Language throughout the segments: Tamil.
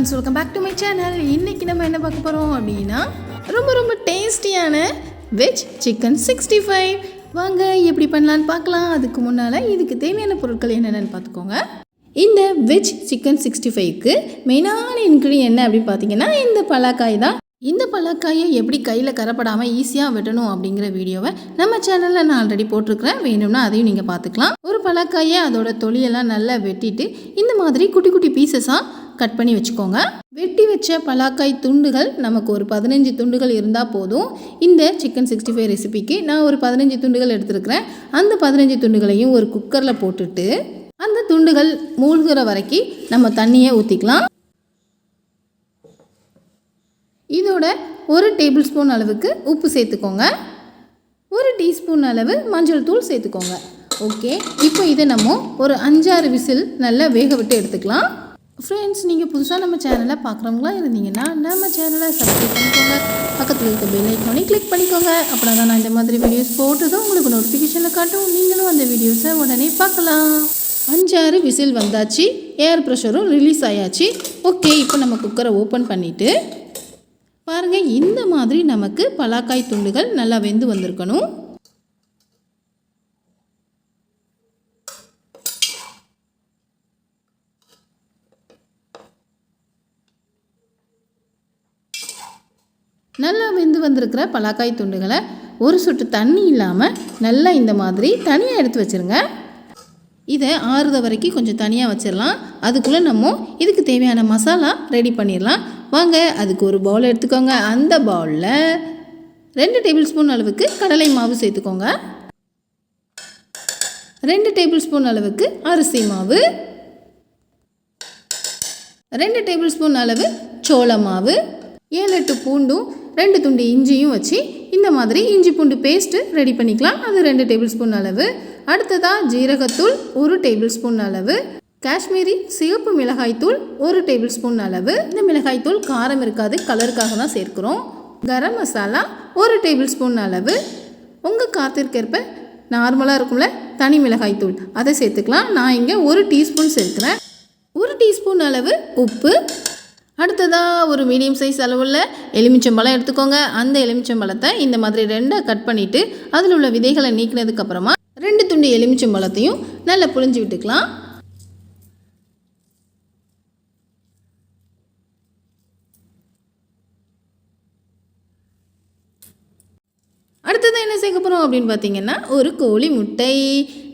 Friends, welcome back to my channel. இன்றைக்கி நம்ம என்ன பார்க்க போகிறோம் அப்படின்னா ரொம்ப டேஸ்டியான வெஜ் சிக்கன் 65 வாங்க எப்படி பண்ணலான்னு பார்க்கலாம். அதுக்கு முன்னால் இதுக்கு தேவையான பொருட்கள் என்னென்னு பார்த்துக்கோங்க. இந்த வெஜ் சிக்கன் 65க்கு மெயினான இன்க்ரீடியன்ட் என்ன அப்படின்னு பார்த்தீங்கன்னா இந்த பலாக்காய் தான். இந்த பலாக்காயை எப்படி கையில் கரப்படாமல் ஈஸியாக வெட்டணும் அப்படிங்கிற வீடியோவை நம்ம சேனலில் நான் ஆல்ரெடி போட்டிருக்கிறேன். வேணும்னா அதையும் நீங்கள் பார்த்துக்கலாம். ஒரு பலாக்காயை அதோட தொலியெல்லாம் நல்லா வெட்டிட்டு இந்த மாதிரி குட்டி குட்டி பீசஸாக கட் பண்ணி வச்சுக்கோங்க. வெட்டி வச்ச பலாக்காய் துண்டுகள் நமக்கு ஒரு 15 துண்டுகள் இருந்தால் போதும். இந்த சிக்கன் 65 ரெசிபிக்கு நான் ஒரு 15 துண்டுகள் எடுத்துருக்கிறேன். அந்த 15 துண்டுகளையும் ஒரு குக்கரில் போட்டுட்டு அந்த துண்டுகள் மூழ்கிற வரைக்கும் நம்ம தண்ணியை ஊற்றிக்கலாம். இதோட 1 டேபிள் ஸ்பூன் அளவுக்கு உப்பு சேர்த்துக்கோங்க. 1 டீஸ்பூன் அளவு மஞ்சள் தூள் சேர்த்துக்கோங்க. ஓகே, இப்போ இதை நம்ம ஒரு 5-6 விசில் நல்லா வேக விட்டு எடுத்துக்கலாம். ஃப்ரெண்ட்ஸ், நீங்கள் புதுசாக நம்ம சேனலை பார்க்குறவங்களா இருந்தீங்கன்னா நம்ம சேனலை சப்ஸ்கிரைப் பண்ணிக்கோங்க. பக்கத்தில் இருக்க பெல் ஐக்கானை கிளிக் பண்ணிக்கோங்க. அப்படின்னா தான் நான் இந்த மாதிரி வீடியோஸ் போட்டதும் உங்களுக்கு நோட்டிஃபிகேஷனில் காட்டும். நீங்களும் அந்த வீடியோஸை உடனே பார்க்கலாம். 5-6 விசில் வந்தாச்சு, ஏர் ப்ரெஷரும் ரிலீஸ் ஆயாச்சு. ஓகே, இப்போ நம்ம குக்கரை ஓப்பன் பண்ணிவிட்டு பாருங்கள், இந்த மாதிரி நமக்கு பலாக்காய் துண்டுகள் நல்லா வெந்து வந்திருக்கணும். நல்லா வெந்து வந்திருக்கிற பலாக்காய் துண்டுகளை ஒரு சொட்டு தண்ணி இல்லாமல் நல்லா இந்த மாதிரி தனியாக எடுத்து வச்சுருங்க. இதை ஆறுத வரைக்கும் கொஞ்சம் தனியாக வச்சிடலாம். அதுக்குள்ளே நம்ம இதுக்கு தேவையான மசாலா ரெடி பண்ணிடலாம். வாங்க, அதுக்கு ஒரு பவுல் எடுத்துக்கோங்க. அந்த பவுலில் 2 டேபிள் ஸ்பூன் அளவுக்கு கடலை மாவு சேர்த்துக்கோங்க. 2 டேபிள் ஸ்பூன் அளவுக்கு அரிசி மாவு, 2 டேபிள் ஸ்பூன் அளவு சோள மாவு, 7-8 பூண்டும் 2 துண்டு இஞ்சியும் வச்சு இந்த மாதிரி இஞ்சி பூண்டு பேஸ்ட்டு ரெடி பண்ணிக்கலாம். அது 2 டேபிள் ஸ்பூன் அளவு. அடுத்ததாக ஜீரகத்தூள் 1 டேபிள் ஸ்பூன் அளவு, காஷ்மீரி சிவப்பு மிளகாய்த்தூள் 1 டேபிள் ஸ்பூன் அளவு. இந்த மிளகாய்த்தூள் காரம் இருக்காது, கலருக்காக தான் சேர்க்குறோம். கரம் மசாலா 1 டேபிள் ஸ்பூன் அளவு. உங்கள் காரத்திற்கேற்ப நார்மலாக இருக்கும்ல தனி மிளகாய்த்தூள், அதை சேர்த்துக்கலாம். நான் இங்கே 1 டீஸ்பூன் சேர்க்குறேன். 1 டீஸ்பூன் அளவு உப்பு. அடுத்ததாக ஒரு மீடியம் சைஸ் அளவுள்ள எலுமிச்சம்பழம் எடுத்துக்கோங்க. அந்த எலுமிச்சம்பழத்தை இந்த மாதிரி 2ஆக கட் பண்ணிவிட்டு அதில் உள்ள விதைகளை நீக்கினதுக்கப்புறமா 2 துண்டு எலுமிச்சம்பழத்தையும் நல்லா புழிஞ்சு விட்டுக்கலாம். அடுத்தது என்ன சேர்க்க போகிறோம் அப்படின்னு பார்த்தீங்கன்னா ஒரு கோழி முட்டை.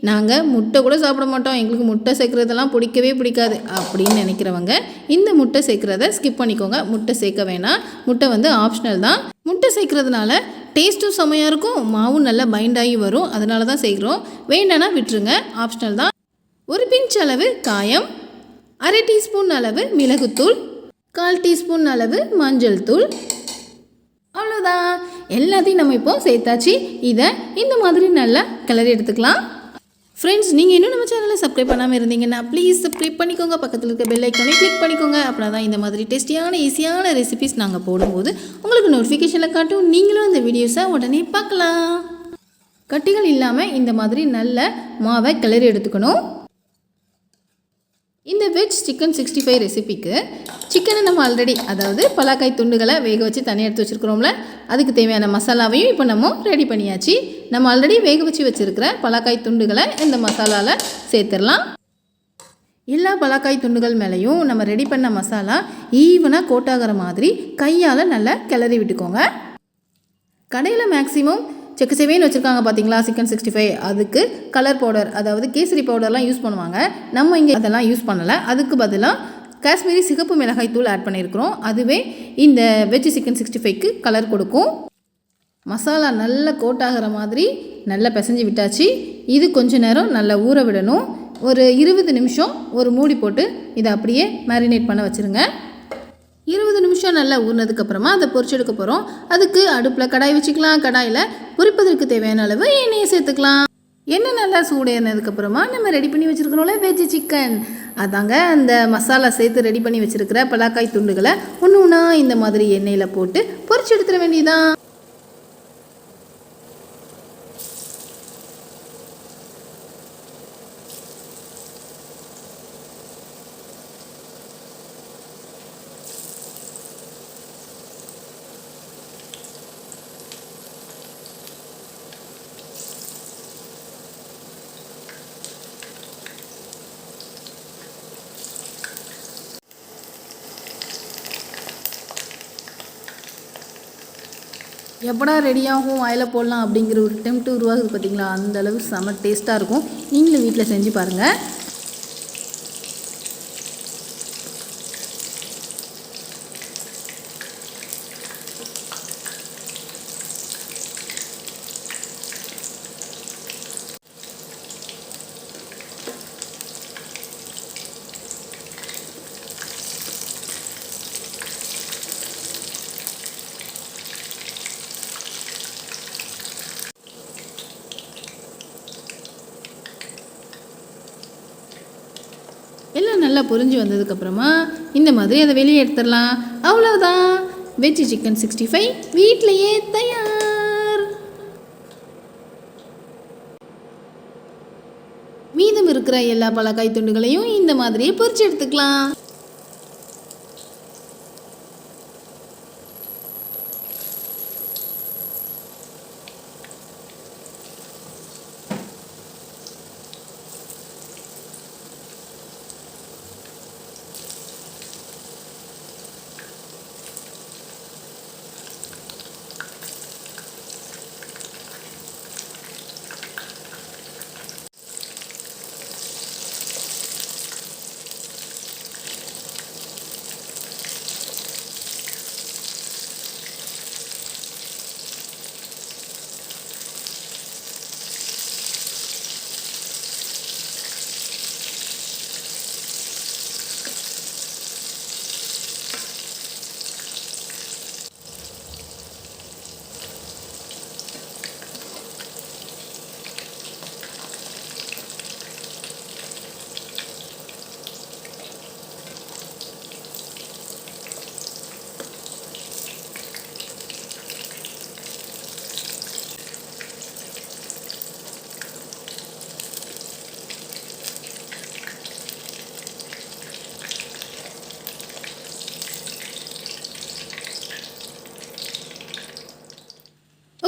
நாங்கள் முட்டை கூட சாப்பிட மாட்டோம், எங்களுக்கு முட்டை சேர்க்குறதெல்லாம் பிடிக்கவே பிடிக்காது அப்படின்னு நினைக்கிறவங்க இந்த முட்டை சேர்க்குறத ஸ்கிப் பண்ணிக்கோங்க. முட்டை சேர்க்க வேணாம், முட்டை ஆப்ஷனல் தான். முட்டை சேர்க்குறதுனால டேஸ்ட்டும் செம்மையாக இருக்கும், மாவும் நல்லா பைண்டாகி வரும். அதனால தான் சேர்க்குறோம். வேண்டானா விட்டுருங்க, ஆப்ஷனல் தான். ஒரு பிஞ்ச் அளவு காயம், 1/2 டீஸ்பூன் அளவு மிளகுத்தூள், 1/4 டீஸ்பூன் அளவு மஞ்சள் தூள். அவ்வளோதான், எல்லாத்தையும் நம்ம இப்போ சேர்த்தாச்சு. இதை இந்த மாதிரி நல்லா கிளறி எடுத்துக்கலாம். ஃப்ரெண்ட்ஸ், நீங்கள் இன்னும் நம்ம சேனலை சப்ஸ்கிரைப் பண்ணாமல் இருந்தீங்கன்னா ப்ளீஸ் சப்ஸ்கிரைப் பண்ணிக்கோங்க. பக்கத்தில் இருக்க பெல் ஐக்கானை கிளிக் பண்ணிக்கோங்க. அப்படின்னா தான் இந்த மாதிரி டேஸ்டியான ஈஸியான ரெசிபிஸ் நாங்கள் போடும்போது உங்களுக்கு நோட்டிஃபிகேஷனில் காட்டும். நீங்களும் இந்த வீடியோஸை உடனே பார்க்கலாம். கட்டிகள் இல்லாமல் இந்த மாதிரி நல்ல மாவை கிளறி எடுத்துக்கணும். இந்த வெஜ் சிக்கன் 65 ரெசிபிக்கு சிக்கனை நம்ம ஆல்ரெடி, அதாவது பலாக்காய் துண்டுகளை வேக வச்சு தனியாக எடுத்து வச்சுருக்கிறோம்ல, அதுக்கு தேவையான மசாலாவையும் இப்போ நம்ம ரெடி பண்ணியாச்சு. நம்ம ஆல்ரெடி வேக வச்சு வச்சுருக்கிற பலாக்காய் துண்டுகளை இந்த மசாலாவில் சேர்த்துடலாம். எல்லா பலாக்காய் துண்டுகள் மேலேயும் நம்ம ரெடி பண்ண மசாலா ஈவனாக கோட்டாகிற மாதிரி கையால் நல்லா கிளறி விட்டுக்கோங்க. கடையில் மேக்ஸிமம் செக்கச்சேவேன்னு வச்சுருக்காங்க பார்த்தீங்களா சிக்கன் 65, அதுக்கு கலர் பவுடர், அதாவது கேசரி பவுடர்லாம் யூஸ் பண்ணுவாங்க. நம்ம இங்கே அதெல்லாம் யூஸ் பண்ணலை. அதுக்கு பதிலாக காஷ்மீரி சிகப்பு மிளகாய் தூள் ஆட் பண்ணியிருக்கிறோம். அதுவே இந்த வெஜ் சிக்கன் 65க்கு கலர் கொடுக்கும். மசாலா நல்லா கோட்டாகிற மாதிரி நல்லா பிசைஞ்சு விட்டாச்சு. இது கொஞ்ச நேரம் நல்லா ஊற விடணும். ஒரு 20 நிமிஷம் ஒரு மூடி போட்டு இதை அப்படியே மேரினேட் பண்ண வச்சுருங்க. 20 நிமிஷம் நல்லா ஊறினதுக்கப்புறமா அதை பொரிச்செடுக்க போகிறோம். அதுக்கு அடுப்பில் கடாய் வச்சுக்கலாம். கடாயில் பொரிப்பதற்கு தேவையான அளவு எண்ணெயை சேர்த்துக்கலாம். எண்ணெய் நல்லா சூடேறினதுக்கப்புறமா நம்ம ரெடி பண்ணி வச்சுருக்கிறோம்ல வெஜ் சிக்கன், அதாங்க அந்த மசாலா சேர்த்து ரெடி பண்ணி வச்சுருக்கிற பலாக்காய் துண்டுகளை ஒன்று ஒன்றா இந்த மாதிரி எண்ணெயில் போட்டு பொரிச்சு எடுத்துட வேண்டியதான். எப்படா ரெடியாகும் வாயில் போடலாம் அப்படிங்கிற ஒரு டெம்ப்ட் உருவாகுது பார்த்தீங்களா, அந்த அளவுக்கு செம டேஸ்ட்டாக இருக்கும். நீங்களும் வீட்டில் செஞ்சு பாருங்கள். எல்லாம் நல்லா பொரிஞ்சு வந்ததுக்கப்புறமா இந்த மாதிரி அதை வெளியே எடுத்துடலாம். அவ்வளோதான், வெஜ் சிக்கன் 65 வீட்டிலையே தயார். மீதம் இருக்கிற எல்லா பலகாய் துண்டுகளையும் இந்த மாதிரியே பொரிச்சு எடுத்துக்கலாம்.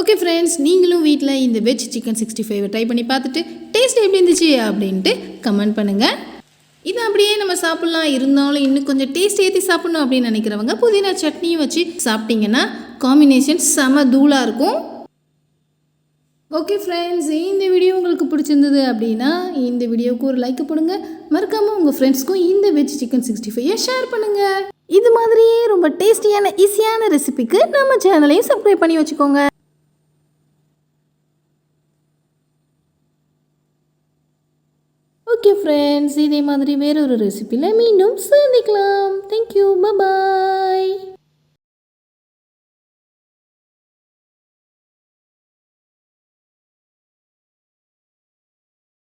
ஓகே ஃப்ரெண்ட்ஸ், நீங்களும் வீட்டில் இந்த வெஜ் சிக்கன் 65 ட்ரை பண்ணி பார்த்துட்டு டேஸ்ட் எப்படி இருந்துச்சு அப்படின்ட்டு கமெண்ட் பண்ணுங்கள். இது அப்படியே நம்ம சாப்பிட்லாம், இருந்தாலும் இன்னும் கொஞ்சம் டேஸ்ட் ஏற்றி சாப்பிட்ணும் அப்படின்னு நினைக்கிறவங்க புதினா சட்னியும் வச்சு சாப்பிட்டிங்கன்னா காம்பினேஷன் செம தூளாக இருக்கும். ஓகே ஃப்ரெண்ட்ஸ், இந்த வீடியோ உங்களுக்கு பிடிச்சிருந்தது அப்படின்னா இந்த வீடியோவுக்கு ஒரு லைக் போடுங்க. மறக்காமல் உங்கள் ஃப்ரெண்ட்ஸ்க்கும் இந்த வெஜ் சிக்கன் 65 ஷேர் பண்ணுங்கள். இது மாதிரியே ரொம்ப டேஸ்டியான ஈஸியான ரெசிபிக்கு நம்ம சேனலையும் சப்ஸ்கிரைப் பண்ணி வச்சுக்கோங்க. ஓகே ஃப்ரெண்ட்ஸ், இதே மாதிரி வேறொரு ரெசிபியில் மீண்டும் சந்திக்கலாம். தேங்க்யூ, பாய்.